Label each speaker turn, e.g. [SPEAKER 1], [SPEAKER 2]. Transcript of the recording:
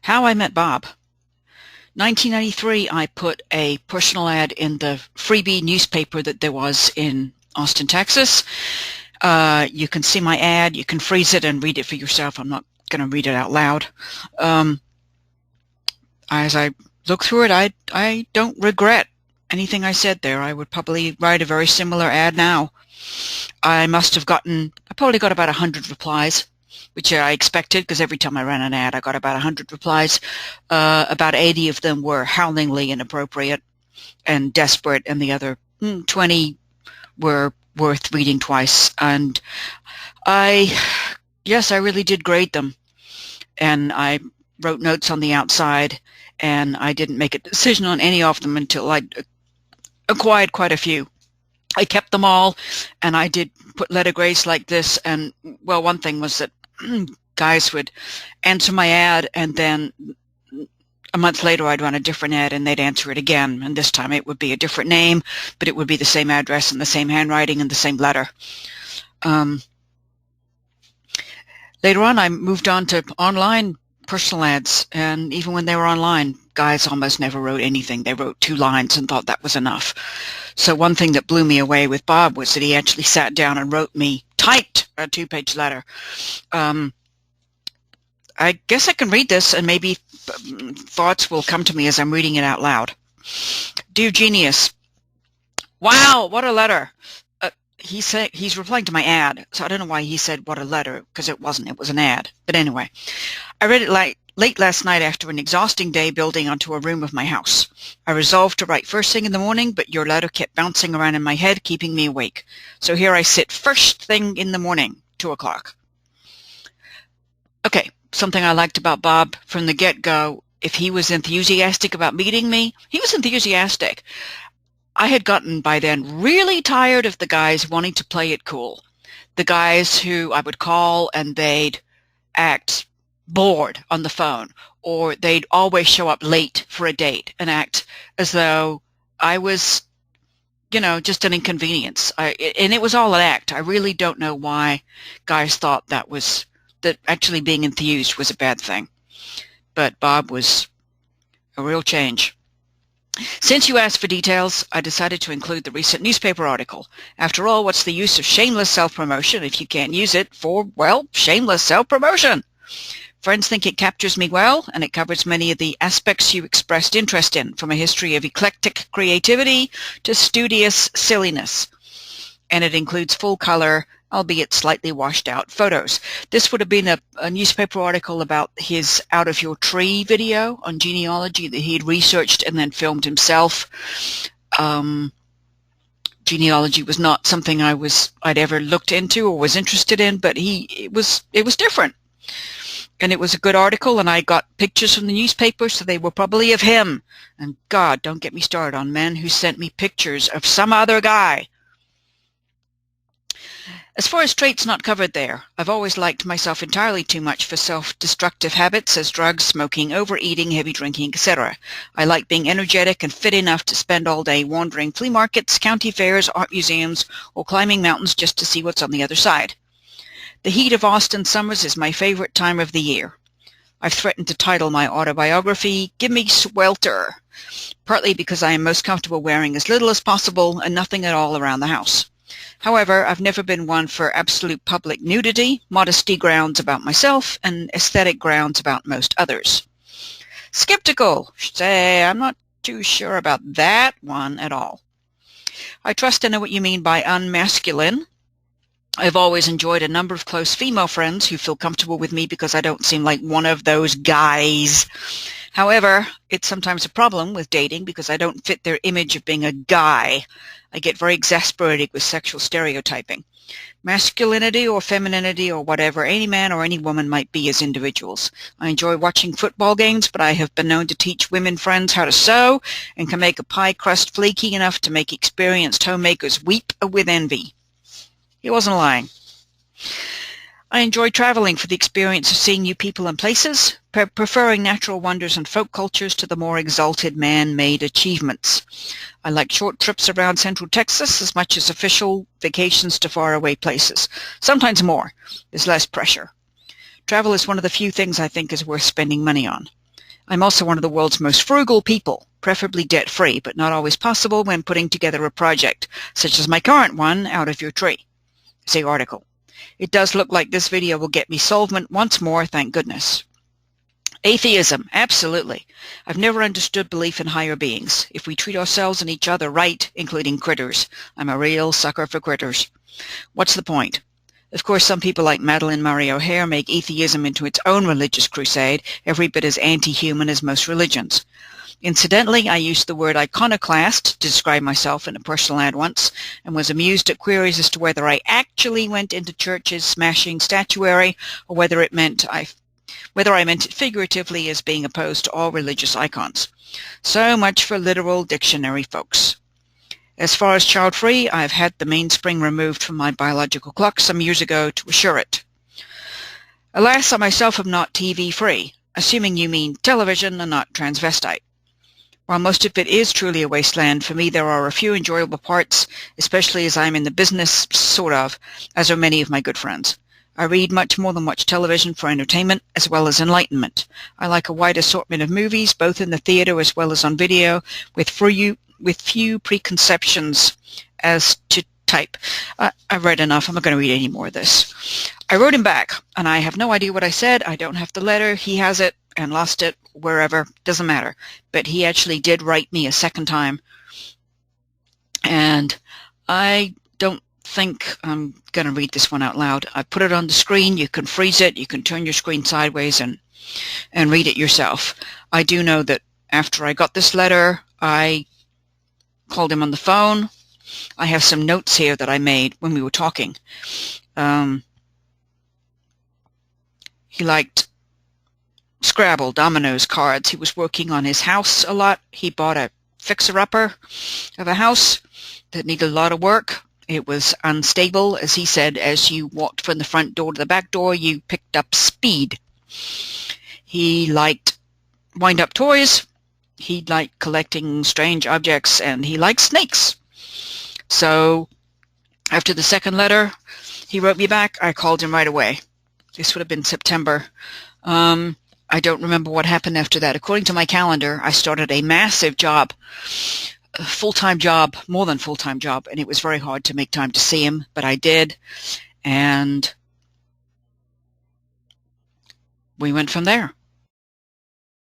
[SPEAKER 1] How I Met Bob. 1993, I put a personal ad in the freebie newspaper that there was in Austin, Texas. You can see my ad. You can freeze it and read it for yourself. I'm not going to read it out loud. As I look through it, I don't regret anything I said there. I would probably write a very similar ad now. I probably got about 100 replies, which I expected, because every time I ran an ad, I got about 100 replies. About 80 of them were howlingly inappropriate and desperate, and the other 20 were worth reading twice. And I really did grade them. And I wrote notes on the outside, and I didn't make a decision on any of them until I acquired quite a few. I kept them all, and I did put letter grades like this. And, well, one thing was that guys would answer my ad, and then a month later I'd run a different ad and they'd answer it again, and this time it would be a different name, but it would be the same address and the same handwriting and the same letter. Later on I moved on to online personal ads, and even when they were online, guys almost never wrote anything. They wrote 2 lines and thought that was enough. So one thing that blew me away with Bob was that he actually sat down and typed a 2-page letter. I guess I can read this, and maybe thoughts will come to me as I'm reading it out loud. Dear Genius, wow, what a letter. He's replying to my ad, so I don't know why he said what a letter, because it wasn't. It was an ad. But anyway, I read it late last night after an exhausting day building onto a room of my house. I resolved to write first thing in the morning, but your letter kept bouncing around in my head, keeping me awake. So here I sit first thing in the morning, 2 o'clock. Okay, something I liked about Bob from the get-go, if he was enthusiastic about meeting me, he was enthusiastic. I had gotten by then really tired of the guys wanting to play it cool. The guys who I would call and they'd act bored on the phone, or they'd always show up late for a date and act as though I was, just an inconvenience. And it was all an act. I really don't know why guys thought that actually being enthused was a bad thing. But Bob was a real change. Since you asked for details, I decided to include the recent newspaper article. After all, what's the use of shameless self-promotion if you can't use it for, well, shameless self-promotion? Friends think it captures me well, and it covers many of the aspects you expressed interest in, from a history of eclectic creativity to studious silliness. And it includes full-color, albeit slightly washed-out photos. This would have been a newspaper article about his Out of Your Tree video on genealogy that he had researched and then filmed himself. Genealogy was not something I'd ever looked into or was interested in, but it was different. And it was a good article, and I got pictures from the newspaper, so they were probably of him. And God, don't get me started on men who sent me pictures of some other guy. As far as traits not covered there, I've always liked myself entirely too much for self-destructive habits as drugs, smoking, overeating, heavy drinking, etc. I like being energetic and fit enough to spend all day wandering flea markets, county fairs, art museums, or climbing mountains just to see what's on the other side. The heat of Austin summers is my favorite time of the year. I've threatened to title my autobiography, Give Me Swelter, partly because I am most comfortable wearing as little as possible and nothing at all around the house. However, I've never been one for absolute public nudity, modesty grounds about myself, and aesthetic grounds about most others. Skeptical, say, I'm not too sure about that one at all. I trust I know what you mean by unmasculine. I've always enjoyed a number of close female friends who feel comfortable with me because I don't seem like one of those guys. However, it's sometimes a problem with dating because I don't fit their image of being a guy. I get very exasperated with sexual stereotyping. Masculinity or femininity or whatever any man or any woman might be as individuals. I enjoy watching football games, but I have been known to teach women friends how to sew and can make a pie crust flaky enough to make experienced homemakers weep with envy. He wasn't lying. I enjoy traveling for the experience of seeing new people and places, preferring natural wonders and folk cultures to the more exalted man-made achievements. I like short trips around Central Texas as much as official vacations to faraway places. Sometimes more. There's less pressure. Travel is one of the few things I think is worth spending money on. I'm also one of the world's most frugal people, preferably debt-free, but not always possible when putting together a project, such as my current one, out of your tree. See article. It does look like this video will get me solvent once more, thank goodness. Atheism, absolutely. I've never understood belief in higher beings. If we treat ourselves and each other right, including critters. I'm a real sucker for critters. What's the point? Of course, some people like Madeleine Murray O'Hair make atheism into its own religious crusade, every bit as anti-human as most religions. Incidentally, I used the word iconoclast to describe myself in a personal ad once, and was amused at queries as to whether I actually went into churches smashing statuary, or whether I meant it figuratively as being opposed to all religious icons. So much for literal dictionary, folks. As far as child-free, I've had the mainspring removed from my biological clock some years ago to assure it. Alas, I myself am not TV-free, assuming you mean television and not transvestite. While most of it is truly a wasteland, for me there are a few enjoyable parts, especially as I'm in the business, sort of, as are many of my good friends. I read much more than watch television for entertainment as well as enlightenment. I like a wide assortment of movies, both in the theater as well as on video, with few preconceptions as to type. I've read enough. I'm not going to read any more of this. I wrote him back, and I have no idea what I said. I don't have the letter. He has it and lost it wherever. Doesn't matter. But he actually did write me a second time, and I don't think I'm going to read this one out loud. I put it on the screen. You can freeze it. You can turn your screen sideways and read it yourself. I do know that after I got this letter, I called him on the phone. I have some notes here that I made when we were talking. He liked Scrabble, dominoes, cards. He was working on his house a lot. He bought a fixer-upper of a house that needed a lot of work. It was unstable. As he said, as you walked from the front door to the back door, you picked up speed. He liked wind-up toys. He liked collecting strange objects, and he liked snakes. So after the second letter, he wrote me back. I called him right away. This would have been September. I don't remember what happened after that. According to my calendar, I started a massive job, a full-time job, more than full-time job, and it was very hard to make time to see him, but I did, and we went from there.